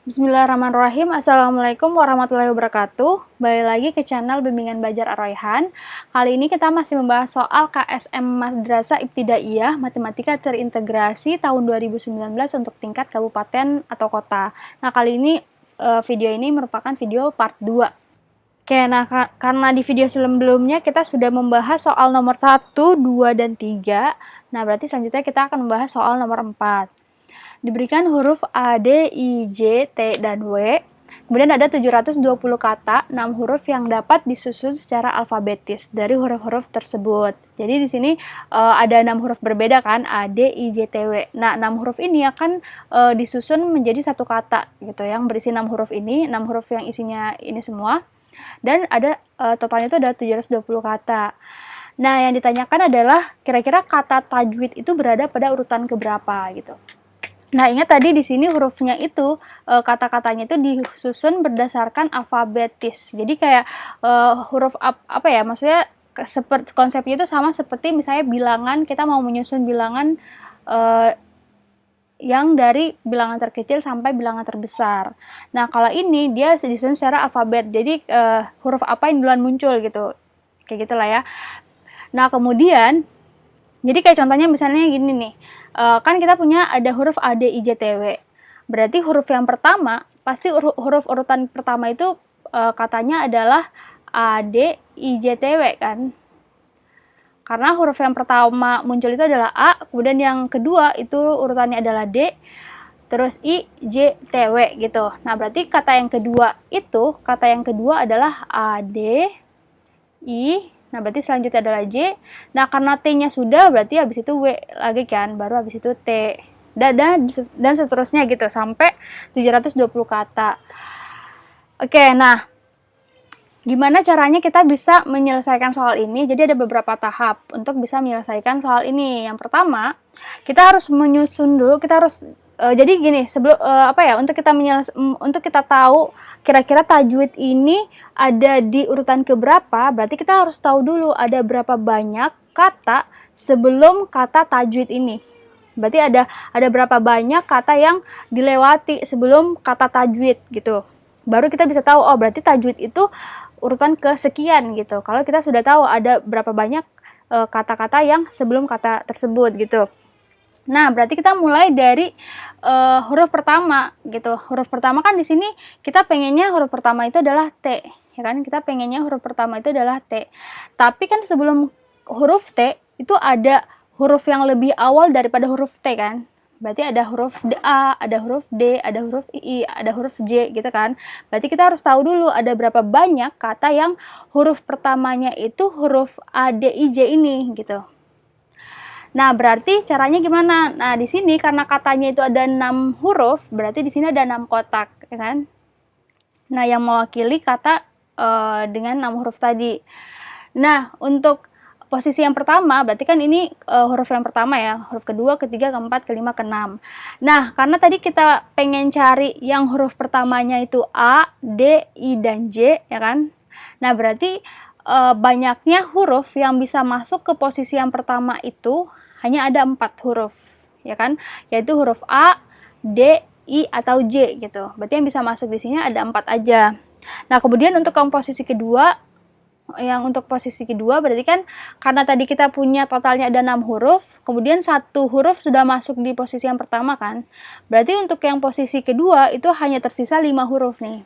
Bismillahirrahmanirrahim. Assalamualaikum warahmatullahi wabarakatuh. Balik lagi ke channel Bimbingan Belajar Ar-Rayhan. Kali ini kita masih membahas soal KSM Madrasah Ibtidaiyah Matematika Terintegrasi tahun 2019 untuk tingkat kabupaten atau kota. Nah, kali ini video ini merupakan video part 2. Oke, nah karena di video sebelumnya kita sudah membahas soal nomor 1, 2, dan 3. Nah, berarti selanjutnya kita akan membahas soal nomor 4. Diberikan huruf A, D, I, J, T, dan W. Kemudian ada 720 kata, 6 huruf yang dapat disusun secara alfabetis dari huruf-huruf tersebut. Jadi di sini ada 6 huruf berbeda kan, A, D, I, J, T, W. Nah, 6 huruf ini akan disusun menjadi satu kata gitu, yang berisi 6 huruf ini, 6 huruf yang isinya ini semua. Dan ada totalnya itu ada 720 kata. Nah, yang ditanyakan adalah kira-kira kata tajwid itu berada pada urutan keberapa gitu. Nah, ingat tadi di sini hurufnya itu kata-katanya itu disusun berdasarkan alfabetis. Jadi kayak huruf apa ya? Maksudnya seperti konsepnya itu sama seperti misalnya bilangan, kita mau menyusun bilangan yang dari bilangan terkecil sampai bilangan terbesar. Nah, kalau ini dia disusun secara alfabet. Jadi huruf apa yang duluan muncul gitu. Kayak gitulah ya. Nah, kemudian jadi kayak contohnya misalnya gini nih, kan kita punya ada huruf A, D, I, J, T, W. Berarti huruf yang pertama, pasti huruf urutan pertama itu katanya adalah A, D, I, J, T, W kan. Karena huruf yang pertama muncul itu adalah A, kemudian yang kedua itu urutannya adalah D, terus I, J, T, W gitu. Nah, berarti kata yang kedua adalah A, D, I. Nah, berarti selanjutnya adalah J. Nah, karena T-nya sudah, berarti habis itu W lagi kan, baru habis itu T. Dan seterusnya gitu, sampai 720 kata. Oke, nah, gimana caranya kita bisa menyelesaikan soal ini? Jadi ada beberapa tahap untuk bisa menyelesaikan soal ini. Yang pertama, kita harus menyusun dulu, jadi gini, sebelum untuk kita tahu kira-kira tajwid ini ada di urutan keberapa, berarti kita harus tahu dulu ada berapa banyak kata sebelum kata tajwid ini. Berarti ada berapa banyak kata yang dilewati sebelum kata tajwid gitu. Baru kita bisa tahu, oh berarti tajwid itu urutan kesekian gitu. Kalau kita sudah tahu ada berapa banyak kata-kata yang sebelum kata tersebut gitu. Nah, berarti kita mulai dari huruf pertama gitu. Huruf pertama kan di sini kita pengennya huruf pertama itu adalah T, ya kan? Kita pengennya huruf pertama itu adalah T. Tapi kan sebelum huruf T itu ada huruf yang lebih awal daripada huruf T kan? Berarti ada huruf A, ada huruf D, ada huruf I, ada huruf J gitu kan. Berarti kita harus tahu dulu ada berapa banyak kata yang huruf pertamanya itu huruf A, D, I, J ini gitu. Nah, berarti caranya gimana? Nah, di sini karena katanya itu ada 6 huruf, berarti di sini ada 6 kotak, ya kan? Nah, yang mewakili kata dengan 6 huruf tadi. Nah, untuk posisi yang pertama, berarti kan ini huruf yang pertama ya, huruf kedua, ketiga, keempat, kelima, keenam. Nah, karena tadi kita pengen cari yang huruf pertamanya itu A, D, I, dan J, ya kan? Nah, berarti banyaknya huruf yang bisa masuk ke posisi yang pertama itu hanya ada 4 huruf, ya kan? Yaitu huruf A, D, I, atau J gitu. Berarti yang bisa masuk di sini ada 4 aja. Nah, kemudian untuk posisi kedua, berarti kan karena tadi kita punya totalnya ada 6 huruf, kemudian 1 huruf sudah masuk di posisi yang pertama kan. Berarti untuk yang posisi kedua itu hanya tersisa 5 huruf nih.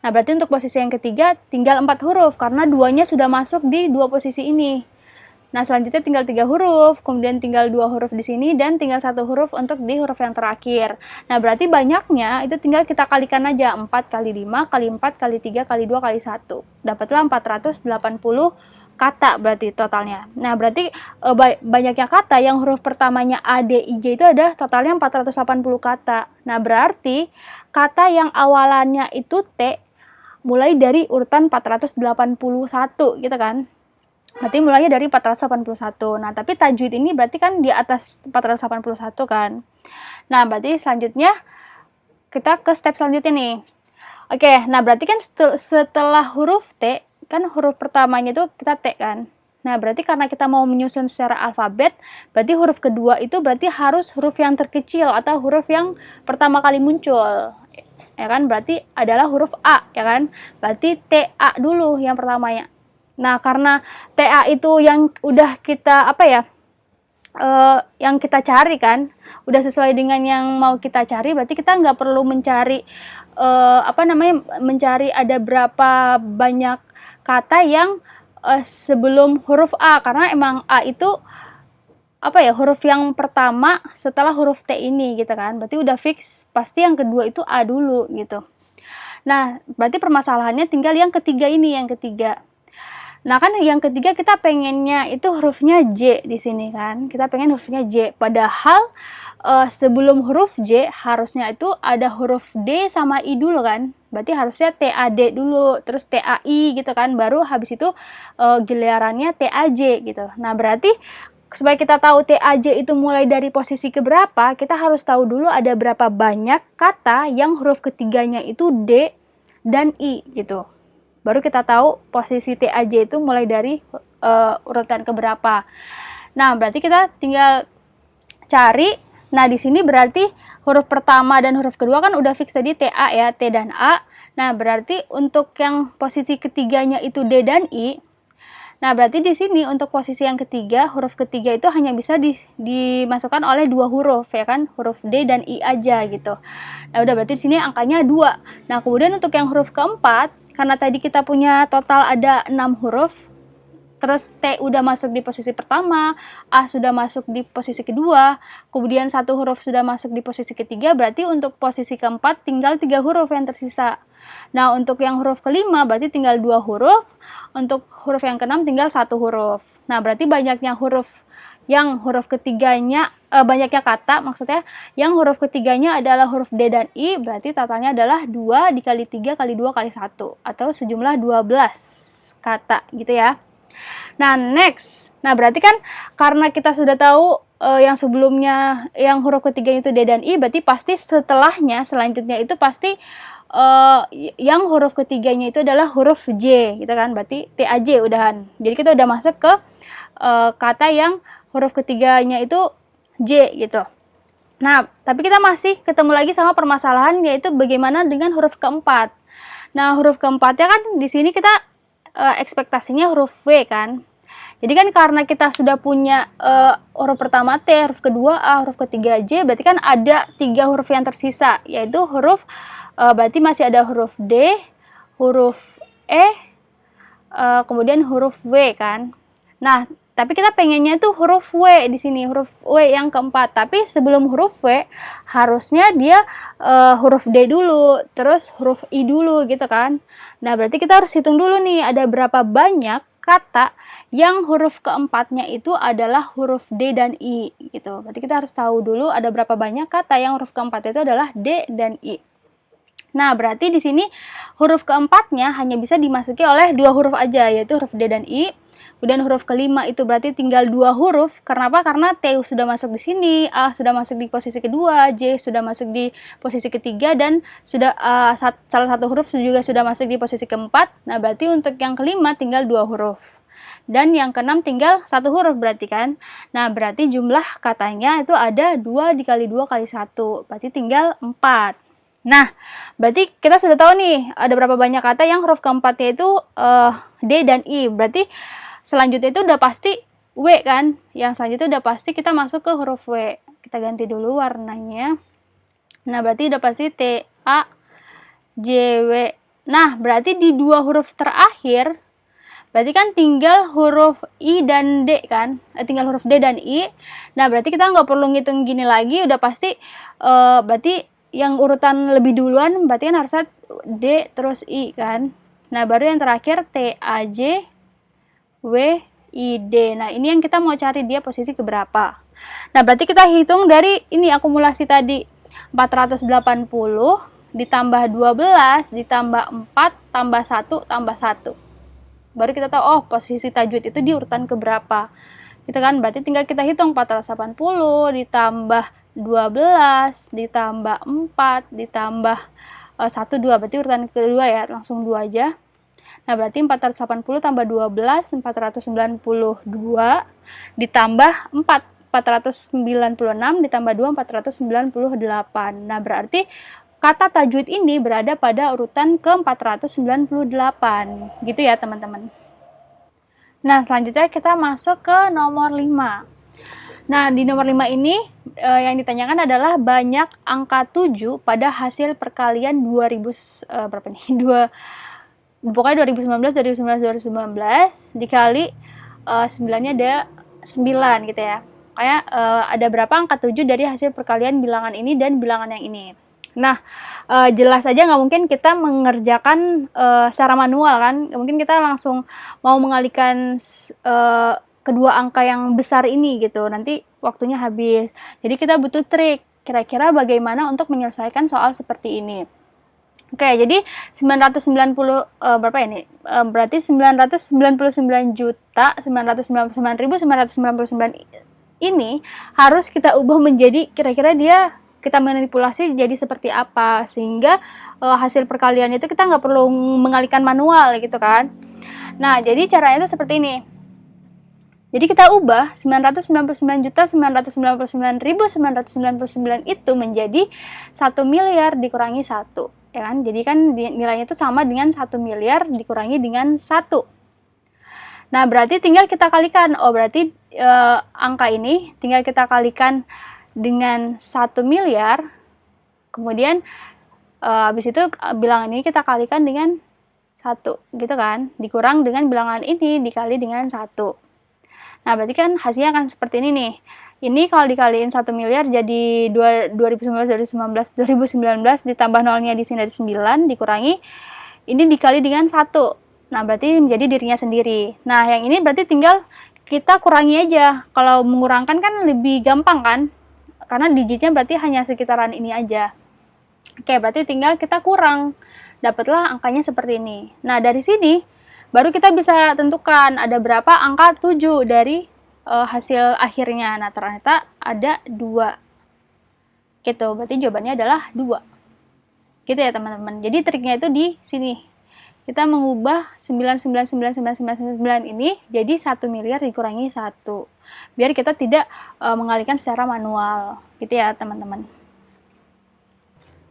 Nah, berarti untuk posisi yang ketiga tinggal 4 huruf karena duanya sudah masuk di 2 posisi ini. Nah, selanjutnya tinggal 3 huruf, kemudian tinggal 2 huruf di sini, dan tinggal 1 huruf untuk di huruf yang terakhir. Nah, berarti banyaknya itu tinggal kita kalikan aja, 4 kali 5, kali 4, kali 3, kali 2, kali 1. Dapatlah 480 kata berarti totalnya. Nah, berarti banyaknya kata yang huruf pertamanya A, D, I, J itu ada totalnya 480 kata. Nah, berarti kata yang awalannya itu T, mulai dari urutan 481 gitu kan. Berarti mulainya dari 481. Nah, tapi tajwid ini berarti kan di atas 481 kan. Nah, berarti selanjutnya kita ke step selanjutnya nih. Oke, nah berarti kan setelah huruf T, kan huruf pertamanya itu kita T kan. Nah, berarti karena kita mau menyusun secara alfabet, berarti huruf kedua itu berarti harus huruf yang terkecil atau huruf yang pertama kali muncul. ya kan, berarti adalah huruf A, ya kan, berarti TA dulu yang pertamanya. Nah, karena TA itu yang udah kita yang kita cari kan, udah sesuai dengan yang mau kita cari, berarti kita nggak perlu mencari mencari ada berapa banyak kata yang sebelum huruf A, karena emang A itu huruf yang pertama setelah huruf T ini gitu kan, berarti udah fix pasti yang kedua itu A dulu gitu. Nah, berarti permasalahannya tinggal yang ketiga ini, yang ketiga. Nah, kan yang ketiga kita pengennya itu hurufnya J di sini kan, kita pengen hurufnya J, padahal sebelum huruf J harusnya itu ada huruf D sama I dulu kan, berarti harusnya TAD dulu, terus TAI gitu kan, baru habis itu gilirannya TAJ gitu. Nah, berarti supaya kita tahu TAJ itu mulai dari posisi keberapa, kita harus tahu dulu ada berapa banyak kata yang huruf ketiganya itu D dan I gitu. Baru kita tahu posisi TAJ itu mulai dari urutan keberapa. Nah, berarti kita tinggal cari. Nah, di sini berarti huruf pertama dan huruf kedua kan udah fix tadi TA ya, T dan A. Nah, berarti untuk yang posisi ketiganya itu D dan I. Nah, berarti di sini untuk posisi yang ketiga, huruf ketiga itu hanya bisa dimasukkan oleh dua huruf, ya kan? Huruf D dan I aja gitu. Nah, udah berarti di sini angkanya 2. Nah, kemudian untuk yang huruf keempat, karena tadi kita punya total ada 6 huruf, terus T udah masuk di posisi pertama, A sudah masuk di posisi kedua, kemudian satu huruf sudah masuk di posisi ketiga, berarti untuk posisi keempat tinggal 3 huruf yang tersisa. Nah, untuk yang huruf kelima berarti tinggal 2 huruf, untuk huruf yang keenam tinggal 1 huruf. Nah, berarti banyaknya huruf ketiganya, banyaknya kata maksudnya, yang huruf ketiganya adalah huruf D dan I, berarti totalnya adalah 2 dikali 3 kali 2 kali 1, atau sejumlah 12 kata gitu ya. Nah, next. Nah, berarti kan karena kita sudah tahu yang sebelumnya yang huruf ketiganya itu D dan I, berarti pasti selanjutnya itu pasti yang huruf ketiganya itu adalah huruf J gitu kan, berarti TAJ udahan. Jadi kita udah masuk ke kata yang huruf ketiganya itu J gitu. Nah, tapi kita masih ketemu lagi sama permasalahan, yaitu bagaimana dengan huruf keempat. Nah, huruf keempatnya kan di sini kita ekspektasinya huruf W kan. Jadi kan karena kita sudah punya huruf pertama T, huruf kedua A, huruf ketiga J, berarti kan ada 3 huruf yang tersisa, yaitu berarti masih ada huruf D, huruf E, kemudian huruf W kan. Nah, tapi kita pengennya tuh huruf W di sini, huruf W yang keempat. Tapi sebelum huruf W, harusnya dia huruf D dulu, terus huruf I dulu gitu kan. Nah, berarti kita harus hitung dulu nih, ada berapa banyak kata yang huruf keempatnya itu adalah huruf D dan I gitu. Berarti kita harus tahu dulu ada berapa banyak kata yang huruf keempatnya itu adalah D dan I. Nah, berarti di sini huruf keempatnya hanya bisa dimasuki oleh 2 huruf aja, yaitu huruf D dan I. Kemudian huruf kelima itu berarti tinggal 2 huruf. Kenapa? Karena T sudah masuk di sini, A sudah masuk di posisi kedua, J sudah masuk di posisi ketiga, dan salah satu huruf juga sudah masuk di posisi keempat. Nah, berarti untuk yang kelima tinggal 2 huruf. Dan yang keenam tinggal 1 huruf berarti kan. Nah, berarti jumlah katanya itu ada 2 dikali 2 kali 1. Berarti tinggal 4. Nah, berarti kita sudah tahu nih ada berapa banyak kata yang huruf keempatnya itu D dan I. Berarti selanjutnya itu udah pasti W kan. Yang selanjutnya udah pasti kita masuk ke huruf W. Kita ganti dulu warnanya. Nah, berarti udah pasti T, A, J, W. Nah, berarti di 2 huruf terakhir, berarti kan tinggal huruf I dan D kan. Tinggal huruf D dan I. Nah, berarti kita nggak perlu ngitung gini lagi. Udah pasti berarti yang urutan lebih duluan berarti kan harusnya D terus I kan. Nah, baru yang terakhir T, A, J, W, I, D. Nah, ini yang kita mau cari dia posisi keberapa. Nah, berarti kita hitung dari ini akumulasi tadi. 480 ditambah 12 ditambah 4 tambah 1 tambah 1. Baru kita tahu, oh, posisi tajwid itu di urutan keberapa. Gitu kan, berarti tinggal kita hitung 480 ditambah 12 ditambah 4 ditambah 1, 2, berarti urutan kedua ya, langsung 2 aja. Nah, berarti 480 tambah 12, 492 ditambah 4, 496 ditambah 2, 498. Nah, berarti kata tajwid ini berada pada urutan ke-498. Gitu ya, teman-teman. Nah, selanjutnya kita masuk ke nomor 5. Nah, di nomor 5 ini yang ditanyakan adalah banyak angka 7 pada hasil perkalian 2000 berapa nih? Pokoknya 2019 dikali 9-nya ada 9 gitu ya. Kayak ada berapa angka 7 dari hasil perkalian bilangan ini dan bilangan yang ini. Nah, jelas aja nggak mungkin kita mengerjakan secara manual kan. Mungkin kita langsung mau mengalihkan kedua angka yang besar ini gitu. Nanti waktunya habis. Jadi kita butuh trik. Kira-kira bagaimana untuk menyelesaikan soal seperti ini. Oke, jadi 990 berapa ini? Berarti 999.999.999 ini harus kita ubah menjadi kira-kira dia kita manipulasi jadi seperti apa sehingga hasil perkalian itu kita nggak perlu mengalihkan manual gitu kan. Nah, jadi caranya itu seperti ini. Jadi kita ubah 999.999.999 itu menjadi 1 miliar dikurangi 1. Ya kan? Jadi kan nilainya itu sama dengan 1 miliar dikurangi dengan 1. Nah, berarti tinggal kita kalikan. Oh, berarti angka ini tinggal kita kalikan dengan 1 miliar. Kemudian habis itu bilangan ini kita kalikan dengan 1, gitu kan? Dikurang dengan bilangan ini dikali dengan 1. Nah, berarti kan hasilnya akan seperti ini nih. Ini kalau dikaliin 1 miliar jadi 2019 ditambah nolnya di sini ada 9 dikurangi ini dikali dengan 1. Nah, berarti menjadi dirinya sendiri. Nah, yang ini berarti tinggal kita kurangi aja. Kalau mengurangkan kan lebih gampang kan? Karena digitnya berarti hanya sekitaran ini aja. Oke, berarti tinggal kita kurang. Dapatlah angkanya seperti ini. Nah, dari sini baru kita bisa tentukan ada berapa angka 7 dari hasil akhirnya. Nah, ternyata ada 2. Gitu, berarti jawabannya adalah 2. Gitu ya, teman-teman. Jadi triknya itu di sini. Kita mengubah 999.999 ini jadi 1 miliar dikurangi 1. Biar kita tidak mengalihkan secara manual. Gitu ya, teman-teman.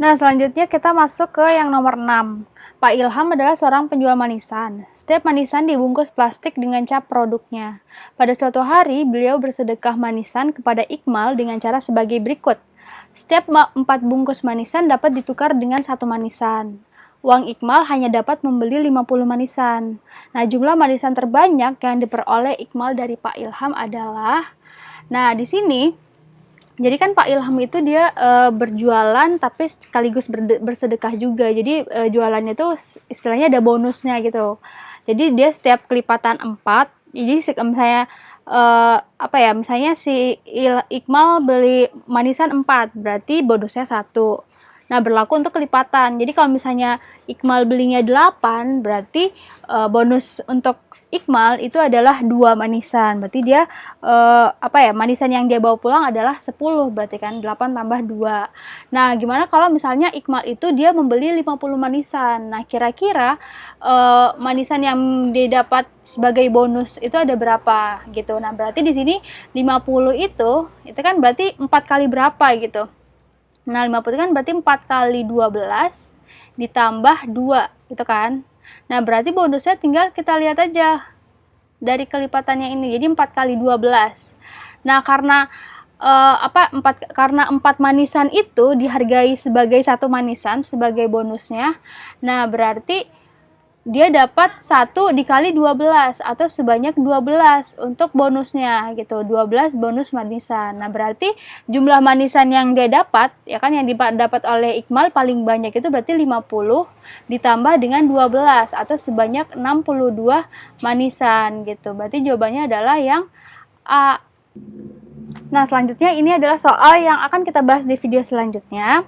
Nah, selanjutnya kita masuk ke yang nomor 6. Pak Ilham adalah seorang penjual manisan. Setiap manisan dibungkus plastik dengan cap produknya. Pada suatu hari, beliau bersedekah manisan kepada Iqmal dengan cara sebagai berikut. Setiap 4 bungkus manisan dapat ditukar dengan 1 manisan. Uang Iqmal hanya dapat membeli 50 manisan. Nah, jumlah manisan terbanyak yang diperoleh Iqmal dari Pak Ilham adalah... Nah, di sini... Jadi kan Pak Ilham itu dia berjualan tapi sekaligus bersedekah juga. Jadi jualannya itu istilahnya ada bonusnya gitu. Jadi dia setiap kelipatan 4. Jadi misalnya misalnya si Iqmal beli manisan 4, berarti bonusnya 1. Nah, berlaku untuk kelipatan. Jadi kalau misalnya Iqmal belinya 8, berarti bonus untuk Iqmal itu adalah 2 manisan. Berarti dia manisan yang dia bawa pulang adalah 10, berarti kan 8 tambah 2. Nah, gimana kalau misalnya Iqmal itu dia membeli 50 manisan. Nah, kira-kira manisan yang dia dapat sebagai bonus itu ada berapa gitu. Nah, berarti di sini 50 itu kan berarti 4 kali berapa gitu. Nah, 50 itu kan berarti 4 kali 12 ditambah 2 gitu kan. Nah, berarti bonusnya tinggal kita lihat aja dari kelipatannya ini. Jadi 4 kali 12. Nah, karena 4 manisan itu dihargai sebagai 1 manisan sebagai bonusnya. Nah, berarti dia dapat 1 dikali 12 atau sebanyak 12 untuk bonusnya gitu. 12 bonus manisan. Nah, berarti jumlah manisan yang dia dapat ya kan yang dapat oleh Iqmal paling banyak itu berarti 50 ditambah dengan 12 atau sebanyak 62 manisan gitu. Berarti jawabannya adalah yang A. Nah, selanjutnya ini adalah soal yang akan kita bahas di video selanjutnya.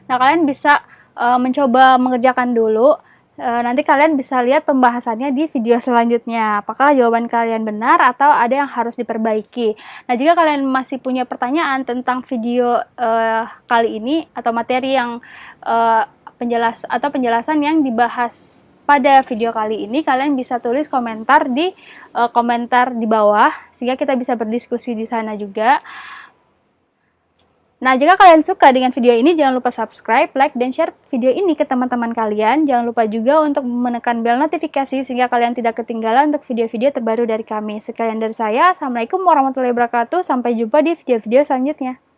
Nah, kalian bisa mencoba mengerjakan dulu. Nanti kalian bisa lihat pembahasannya di video selanjutnya. Apakah jawaban kalian benar atau ada yang harus diperbaiki. Nah, jika kalian masih punya pertanyaan tentang video kali ini atau materi yang penjelasan yang dibahas pada video kali ini, kalian bisa tulis komentar di komentar di bawah sehingga kita bisa berdiskusi di sana juga. Nah, jika kalian suka dengan video ini, jangan lupa subscribe, like, dan share video ini ke teman-teman kalian. Jangan lupa juga untuk menekan bel notifikasi sehingga kalian tidak ketinggalan untuk video-video terbaru dari kami. Sekian dari saya, Assalamualaikum warahmatullahi wabarakatuh. Sampai jumpa di video-video selanjutnya.